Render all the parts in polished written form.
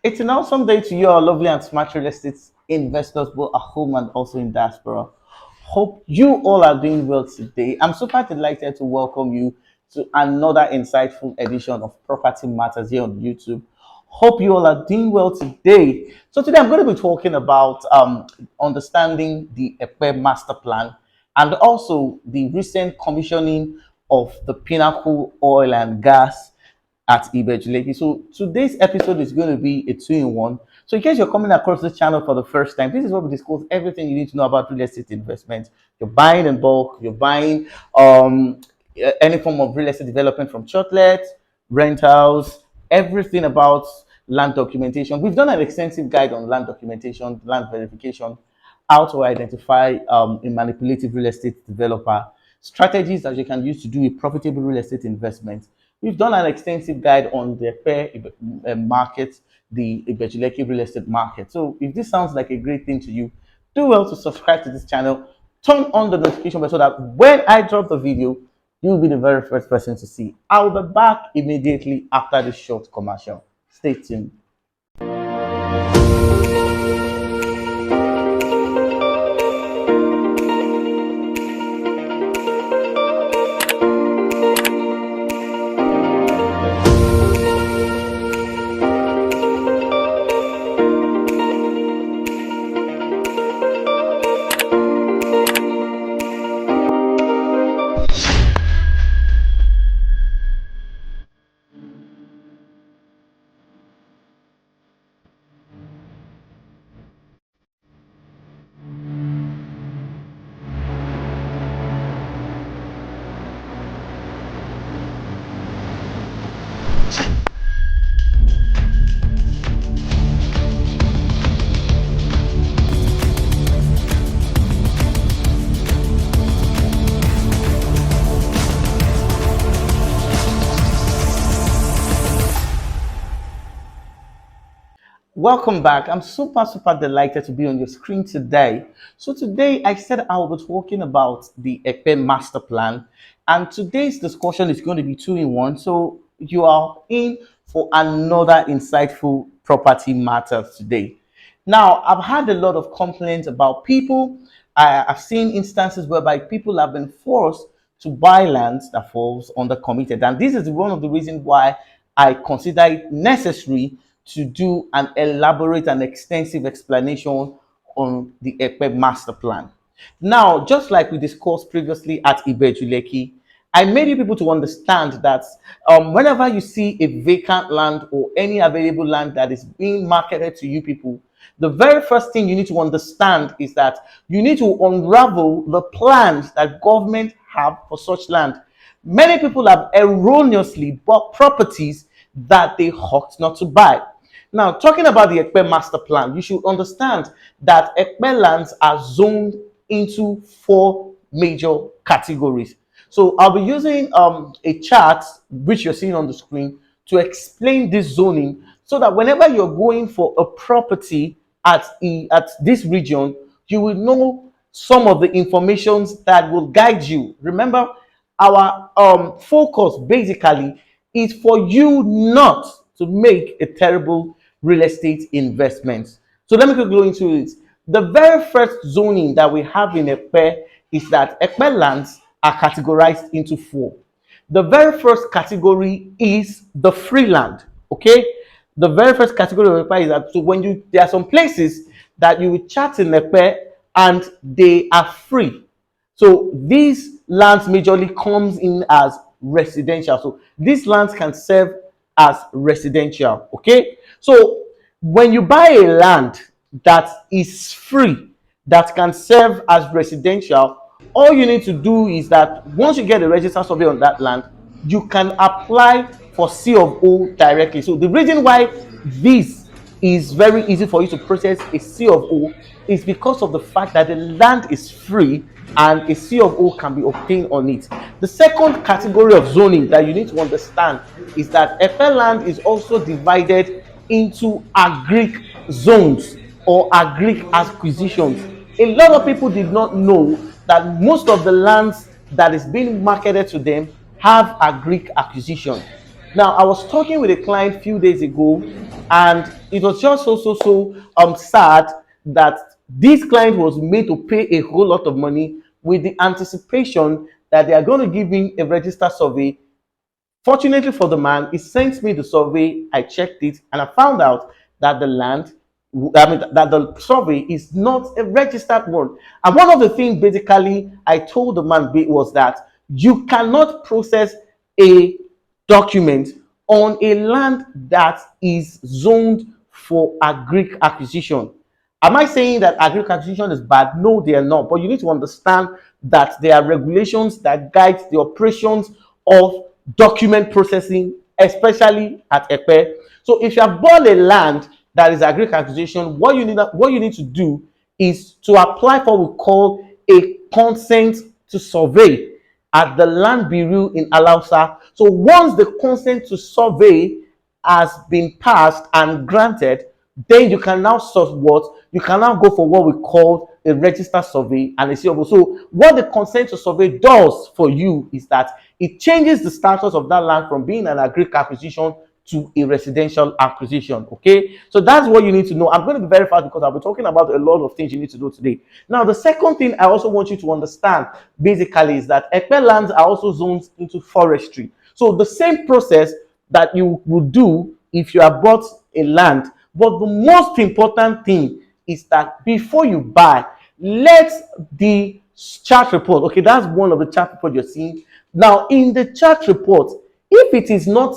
It's an awesome day to you, our lovely and smart real estate investors, both at home and also in diaspora. Hope you all are doing well today. I'm super delighted to welcome you to another insightful edition of Property Matters here on YouTube. Hope you all are doing well today. So today I'm going to be talking about understanding the Epe Master Plan and also the recent commissioning of the Pinnacle oil and gas at Ibeju Lekki. So today's episode is going to be a two-in-one. So in case you're coming across this channel for the first time, this is where we discuss everything you need to know about real estate investment. You're buying in bulk, you're buying any form of real estate development from shortlets, rentals, everything about land documentation. We've done an extensive guide on land documentation, land verification, how to identify a manipulative real estate developer, strategies that you can use to do a profitable real estate investment. We've done an extensive guide on the fair market, the Ibeju Lekki real estate market. So if this sounds like a great thing to you, do well to subscribe to this channel, turn on the notification bell so that when I drop the video, you'll be the very first person to see. I'll be back immediately after this short commercial. Stay tuned. Welcome back. I'm super delighted to be on your screen today. So today I said I will be talking about the Epe Master Plan, and today's discussion is going to be two-in-one. So you are in for another insightful property matter today. Now, I've had a lot of complaints about people. I've seen instances whereby people have been forced to buy lands that falls under committed, and this is one of the reasons why I consider it necessary to do an elaborate and extensive explanation on the Epe Master Plan. Now, just like we discussed previously at Ibeju Lekki, I made you people to understand that whenever you see a vacant land or any available land that is being marketed to you people, the very first thing you need to understand is that you need to unravel the plans that government have for such land. Many people have erroneously bought properties that they ought not to buy. Now, talking about the Epe Master Plan, you should understand that Epe Lands are zoned into four major categories. So I'll be using a chart, which you're seeing on the screen, to explain this zoning so that whenever you're going for a property at this region, you will know some of the informations that will guide you. Remember, our focus basically is for you not to make a terrible real estate investment. So let me quickly go into it. The very first zoning that we have in Epe is that Epe lands are categorized into four. The very first category is the free land. Okay, the very first category of Epe is that, so when you, there are some places that you will chat in Epe and they are free. So these lands majorly comes in as residential. So these lands can serve as residential. Okay, so when you buy a land that is free, that can serve as residential, all you need to do is that once you get a registered survey on that land, you can apply for C of O directly. So the reason why this is very easy for you to process a C of O is because of the fact that the land is free and a C of O can be obtained on it. The second category of zoning that you need to understand is that Epe land is also divided into agric zones or agric acquisitions. A lot of people did not know that most of the lands that is being marketed to them have agric acquisition. Now, I was talking with a client a few days ago, and it was just so sad that this client was made to pay a whole lot of money with the anticipation that they are going to give him a register survey. Fortunately for the man, he sent me the survey. I checked it and I found out that the land, I mean, that the survey is not a registered one. And one of the things basically I told the man was that you cannot process a document on a land that is zoned for agric acquisition. Am I saying that agric acquisition is bad? No, they are not. But you need to understand that there are regulations that guide the operations of document processing, especially at Epe. So if you have bought a land that is agric acquisition, what you need to do is to apply for what we call a consent to survey at the Land Bureau in Alausa. So once the consent to survey has been passed and granted, then you can now you can now go for what we call a register survey and a COO. So what the consent to survey does for you is that it changes the status of that land from being an agric acquisition to a residential acquisition. Okay, so that's what you need to know. I'm going to be very fast because I'll be talking about a lot of things you need to know today. Now, the second thing I also want you to understand basically is that Epe lands are also zoned into forestry. So the same process that you would do if you have bought a land, but the most important thing is that before you buy, let the chart report, okay, that's one of the chart report you're seeing. Now, in the chart report, if it is not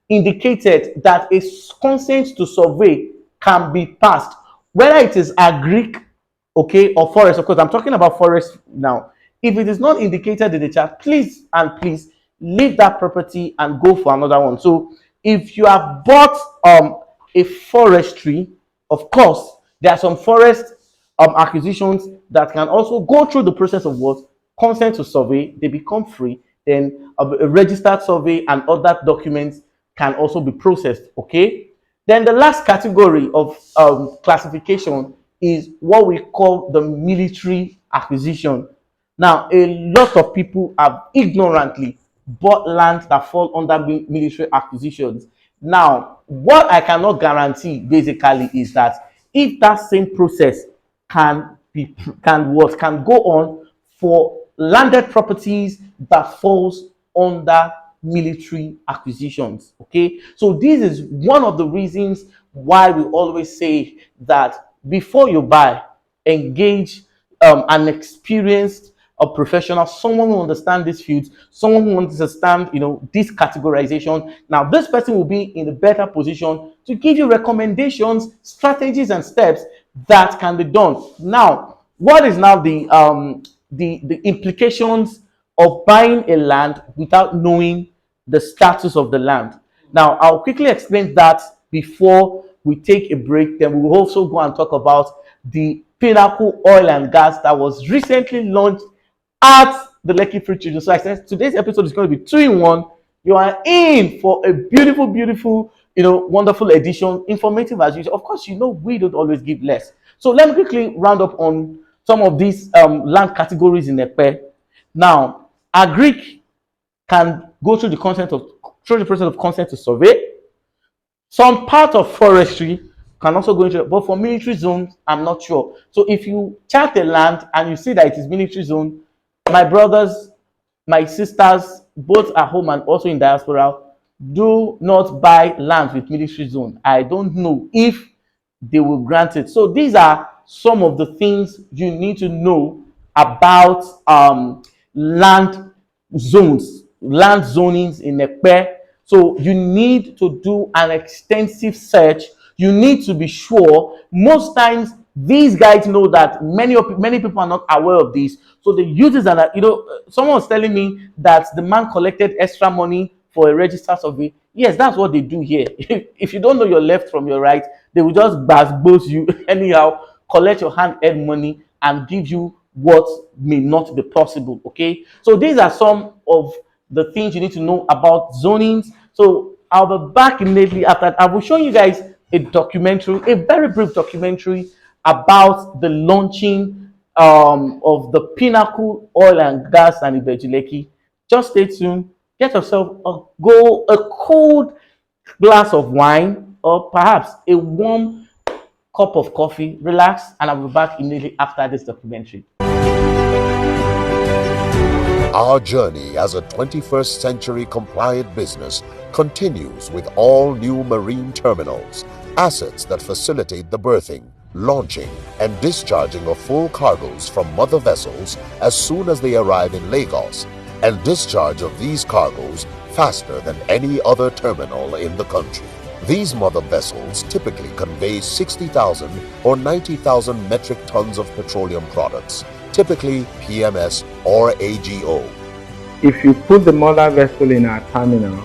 indicated that a consent to survey can be passed, whether it is agric, okay, or forest, of course, I'm talking about forest now. If it is not indicated in the chart, please and please leave that property and go for another one. So if you have bought a forestry, of course, there are some forest acquisitions that can also go through the process of what consent to survey. They become free. Then a registered survey and other documents can also be processed. Okay. Then the last category of classification is what we call the military acquisition. Now, a lot of people have ignorantly bought land that fall under military acquisitions. Now, what I cannot guarantee basically is that if that same process can go on for landed properties that falls under military acquisitions. Okay, so this is one of the reasons why we always say that before you buy, engage an experienced a professional, someone who understands this field, someone who understands, this categorization. Now, this person will be in a better position to give you recommendations, strategies, and steps that can be done. Now, what is now the implications of buying a land without knowing the status of the land? Now, I'll quickly explain that before we take a break. Then we will also go and talk about the Pinnacle oil and gas that was recently launched at the Lekkiportvideo. So I said today's episode is going to be 2-in-1. You are in for a beautiful, beautiful, wonderful edition, informative as usual. Of course, we don't always give less. So let me quickly round up on some of these land categories in Epe. Now, agric can go through the process of consent to survey. Some part of forestry can also go into it, but for military zones, I'm not sure. So if you chart a land and you see that it is military zone, my brothers, my sisters, both at home and also in diaspora, do not buy land with military zone. I don't know if they will grant it. So these are some of the things you need to know about land zones, land zonings in Epe. So you need to do an extensive search. You need to be sure. Most times, these guys know that many people are not aware of this. So they use this, and someone was telling me that the man collected extra money for a register survey. Yes, that's what they do here. If you don't know your left from your right, they will just boost you anyhow, collect your hand-earned money, and give you what may not be possible. Okay, so these are some of the things you need to know about zonings. So I'll be back immediately after. I will show you guys a documentary, a very brief documentary about the launching of the Pinnacle oil and gas and Ibeju Lekki. Just stay tuned. Get yourself a cold glass of wine or perhaps a warm cup of coffee, relax, and I'll be back immediately after this documentary. Our journey as a 21st century compliant business continues with all new marine terminals, assets that facilitate the berthing, launching, and discharging of full cargoes from mother vessels as soon as they arrive in Lagos, and discharge of these cargoes faster than any other terminal in the country. These mother vessels typically convey 60,000 or 90,000 metric tons of petroleum products, typically PMS or AGO. If you put the mother vessel in our terminal,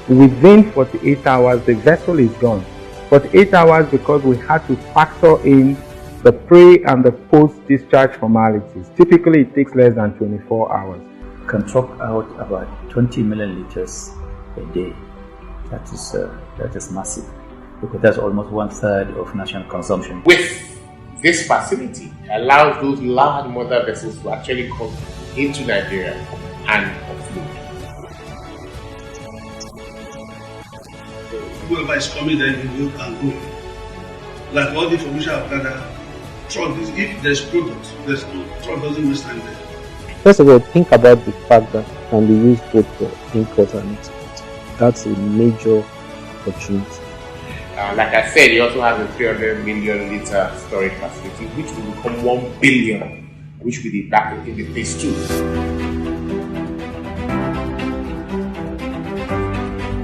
within 48 hours the vessel is gone. 48 hours because we had to factor in the pre and the post-discharge formalities. Typically it takes less than 24 hours. Can truck out about 20 million liters a day. That is massive, because that's almost 1/3 of national consumption. With this facility, allows those large mother vessels to actually come into Nigeria and offload. Whoever is coming there, you can go. Like all the information I've gathered, truck is, if there's product, there's no truck doesn't waste time there. First of all, think about the fact that can be used both for import and export. That's a major opportunity. Like I said, he also has a 300 million liter storage facility, which will become 1 billion, which will be back in the phase 2.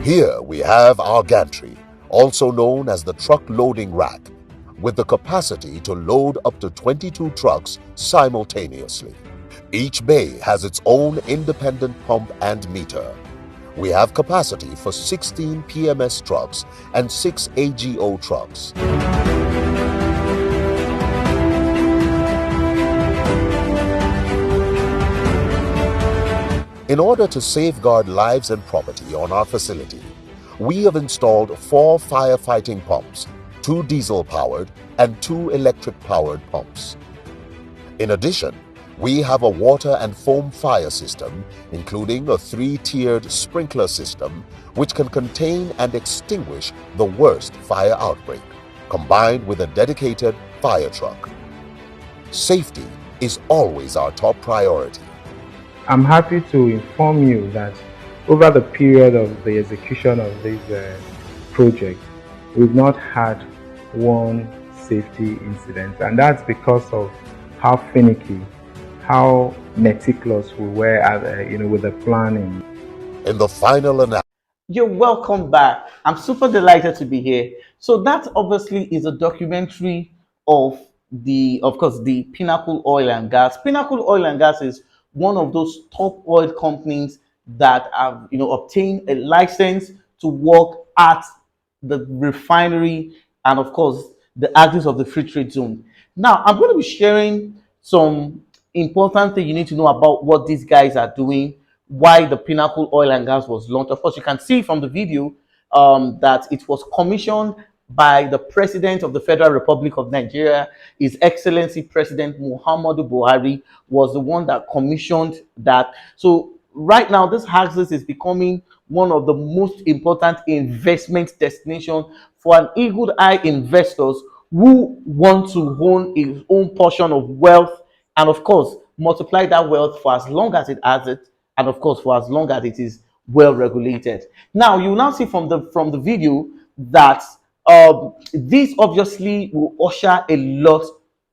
Here we have our gantry, also known as the truck loading rack, with the capacity to load up to 22 trucks simultaneously. Each bay has its own independent pump and meter. We have capacity for 16 PMS trucks and 6 AGO trucks. In order to safeguard lives and property on our facility, we have installed 4 firefighting pumps, 2 diesel-powered and 2 electric-powered pumps. In addition, we have a water and foam fire system, including a 3-tiered sprinkler system, which can contain and extinguish the worst fire outbreak, combined with a dedicated fire truck. Safety is always our top priority. I'm happy to inform you that over the period of the execution of this project, we've not had one safety incident, and that's because of how finicky, how meticulous we were at, with the planning. In the final analysis, You're welcome back. I'm super delighted to be here. So that obviously is a documentary of course, the Pinnacle Oil and Gas. Pinnacle Oil and Gas is one of those top oil companies that have, obtained a license to work at the refinery and, of course, the axis of the free trade zone. Now, I'm going to be sharing some important thing you need to know about what these guys are doing, why the Pinnacle Oil and Gas was launched. Of course, you can see from the video that it was commissioned by the President of the Federal Republic of Nigeria. His Excellency President Muhammadu Buhari was the one that commissioned that. So right now, this axis is becoming one of the most important investment destinations for an eagle-eye investors who want to own his own portion of wealth and, of course, multiply that wealth for as long as it has it, and of course for as long as it is well regulated. Now you will now see from the video that this obviously will usher a lot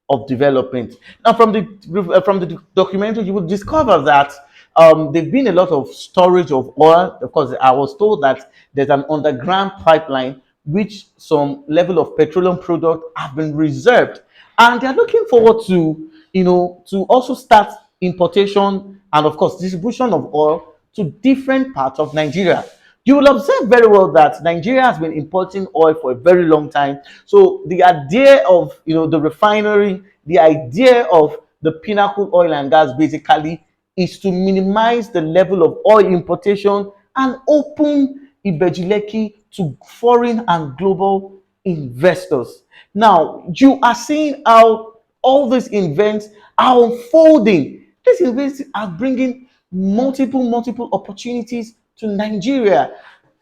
of development. Now from the documentary, you will discover that there's been a lot of storage of oil. Of course, I was told that there's an underground pipeline which some level of petroleum product have been reserved, and they're looking forward to to also start importation and, of course, distribution of oil to different parts of Nigeria. You will observe very well that Nigeria has been importing oil for a very long time. So the idea of the refinery, the idea of the Pinnacle Oil and Gas basically is to minimize the level of oil importation and open Ibeju Lekki to foreign and global investors. Now you are seeing how all these events are unfolding. These events are bringing multiple opportunities to Nigeria.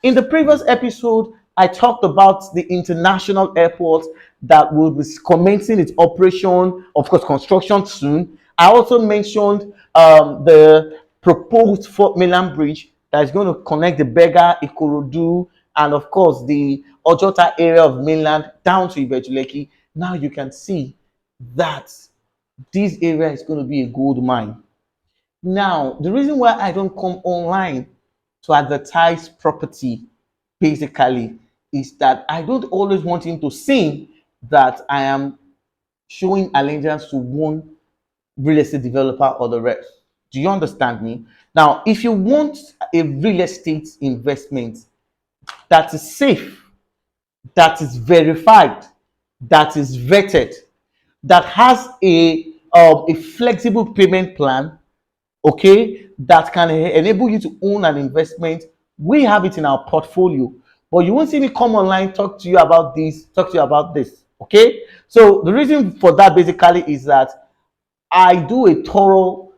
In the previous episode, I talked about the international airport that will be commencing its operation, of course, construction soon. I also mentioned the proposed Fort Mainland Bridge that is going to connect the Bega, Ikorodu, and of course the Ojota area of mainland down to Ibeju Lekki. Now you can see that this area is going to be a gold mine. Now, the reason why I don't come online to advertise property basically is that I don't always want him to see that I am showing allegiance to one real estate developer or the rest. Do you understand me? Now, if you want a real estate investment that is safe, that is verified, that is vetted, that has a flexible payment plan, okay, that can enable you to own an investment, we have it in our portfolio. But you won't see me come online, talk to you about this, talk to you about this, okay? So the reason for that basically is that I do a thorough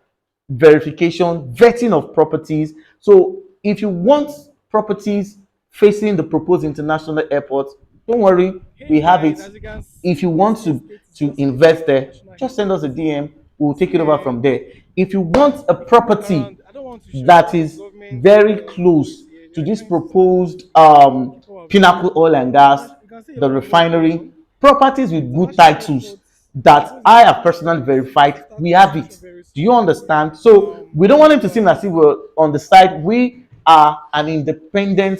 verification, vetting of properties. So if you want properties facing the proposed international airport, don't worry, we have it. If you want to invest there, just send us a DM. We'll take it over from there. If you want a property that is very close to this proposed Pinnacle Oil and Gas, the refinery, properties with good titles that I have personally verified, we have it. Do you understand? So we don't want him to seem as if we're on the side. We are an independent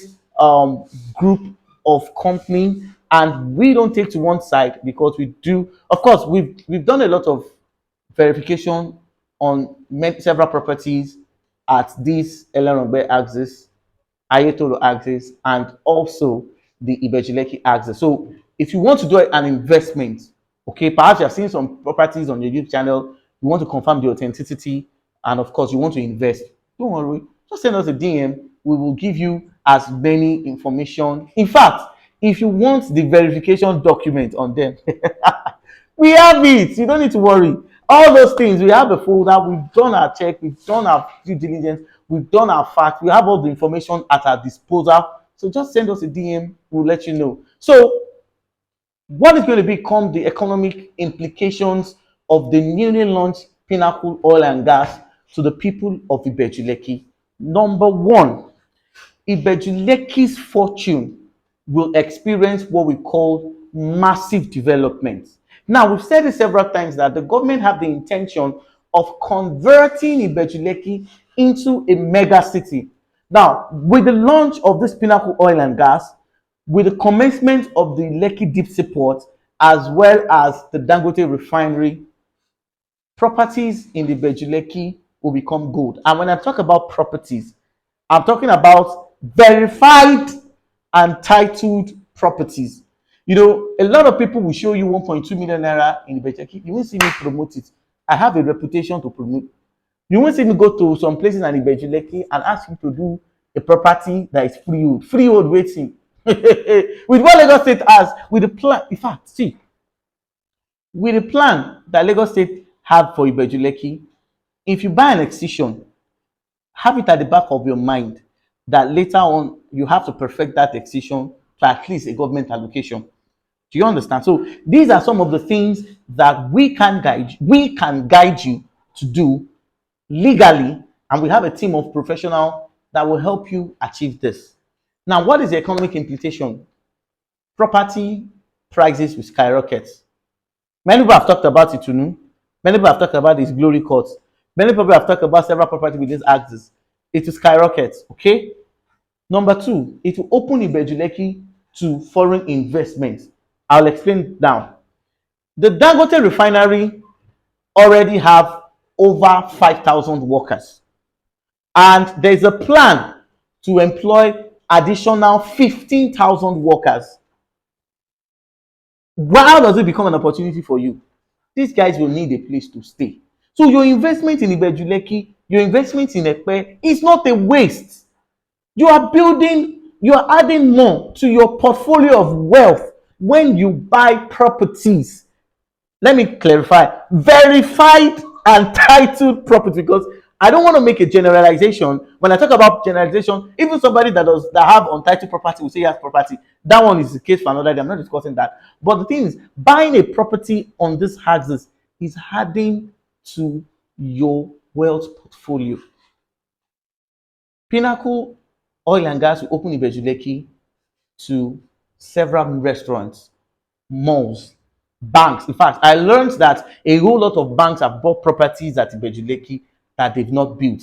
group of company, and we don't take to one side because we do. Of course, we've done a lot of verification on several properties at this Elerongbe axis, Ayetoro axis, and also the Ibeju Lekki axis. So if you want to do an investment, okay, perhaps you have seen some properties on your YouTube channel, you want to confirm the authenticity, and of course you want to invest, don't worry, just send us a DM. We will give you as many information. In fact, if you want the verification document on them, we have it. You don't need to worry. All those things, we have a folder. We've done our check. We've done our due diligence. We've done our facts. We have all the information at our disposal. So just send us a DM. We'll let you know. So what is going to become the economic implications of the newly launched Pinnacle Oil and Gas to the people of Ibeju Lekki? Number one, Ibeju Lekki's fortune will experience what we call massive development. Now, we've said it several times that the government have the intention of converting Ibeju Lekki into a mega city. Now, with the launch of this Pinnacle Oil and Gas, with the commencement of the Lekki Deep Sea Port, as well as the Dangote refinery, properties in the Ibeju Lekki will become gold. And when I talk about properties, I'm talking about verified and titled properties. You know, a lot of people will show you 1.2 million naira in Ibeju Lekki. You won't see me promote it. I have a reputation to promote. You won't see me go to some places in Ibeju Lekki and ask you to do a property that is freehold. Freehold waiting. With what Lagos State has, with the plan, in fact, see, with the plan that Lagos State have for Ibeju Lekki, if you buy an excision, have it at the back of your mind that later on you have to perfect that excision to at least a government allocation. Do you understand? So these are some of the things that we can guide you to do legally, and we have a team of professionals that will help you achieve this. Now, what is the economic implication? Property prices will skyrocket. Many people have talked about it, Many people have talked about this glory courts. Many people have talked about several property with this axis. It will skyrocket, okay? Number two, it will open Ibeju Lekki to foreign investments. I'll explain now. The Dangote refinery already have over 5,000 workers. And there's a plan to employ additional 15,000 workers. How does it become an opportunity for you? These guys will need a place to stay. So your investment in Ibeju Lekki, your investment in Epe is not a waste. You are adding more to your portfolio of wealth when you buy properties. Let me clarify. Verified and titled property, because I don't want to make a generalization. When I talk about generalization, even somebody that have untitled property will say he has property. That one is the case for another day. I'm not discussing that. But the thing is, buying a property on this axis is adding to your wealth portfolio. Pinnacle Oil and Gas will open Ibeju Lekki to several restaurants, malls, banks. In fact, I learned that a whole lot of banks have bought properties at Ibeju Lekki that they've not built.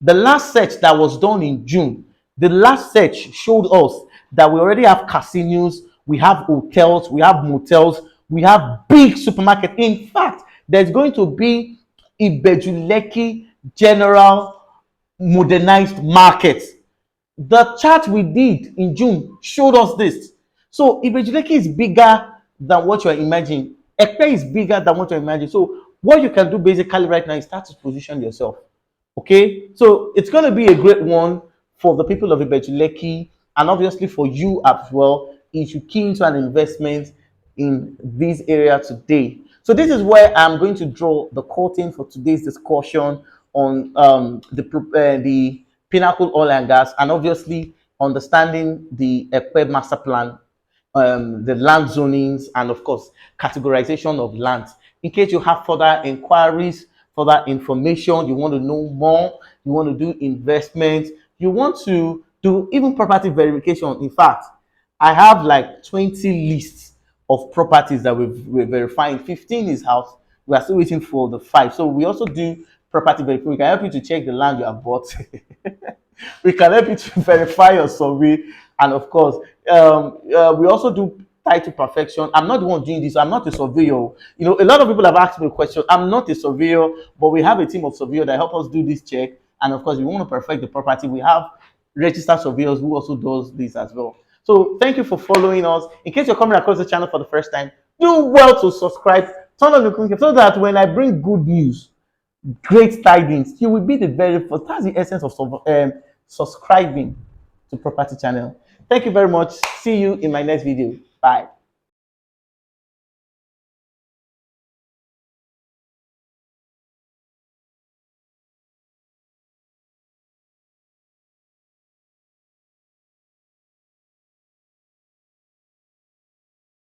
The last search that was done in June, the last search showed us that we already have casinos, we have hotels, we have motels, we have big supermarket. In fact, there's going to be Ibeju Lekki General Modernized Market. The chart we did in June showed us this. So Ibeju Lekki is bigger than what you're imagining. Epe is bigger than what you're imagining. So what you can do basically right now is start to position yourself. Okay, so it's going to be a great one for the people of Ibeju Lekki, and obviously for you as well if you key into an investment in this area today. So this is where I'm going to draw the curtain for today's discussion on the Pinnacle Oil and Gas, and obviously understanding the Epe Master Plan, the land zonings, and of course categorization of lands. In case you have further inquiries, further information, you want to know more, you want to do investments, you want to do even property verification. In fact, I have like 20 lists of properties that we're verifying. 15 is out. We are still waiting for the 5. So we also do property verification. We can help you to check the land you have bought. We can help you to verify your survey, and of course we also do title perfection. I'm not the one doing this. I'm not a surveyor. You know, a lot of people have asked me a question. I'm not a surveyor, but we have a team of surveyors that help us do this check, and of course we want to perfect the property. We have registered surveyors who also does this as well. So thank you for following us. In case you're coming across the channel for the first time, do well to subscribe, turn on the notification so that when I bring good news, great tidings, you will be the very first. That's the essence of subscribing to Property Channel. Thank you very much. See you in my next video. Bye.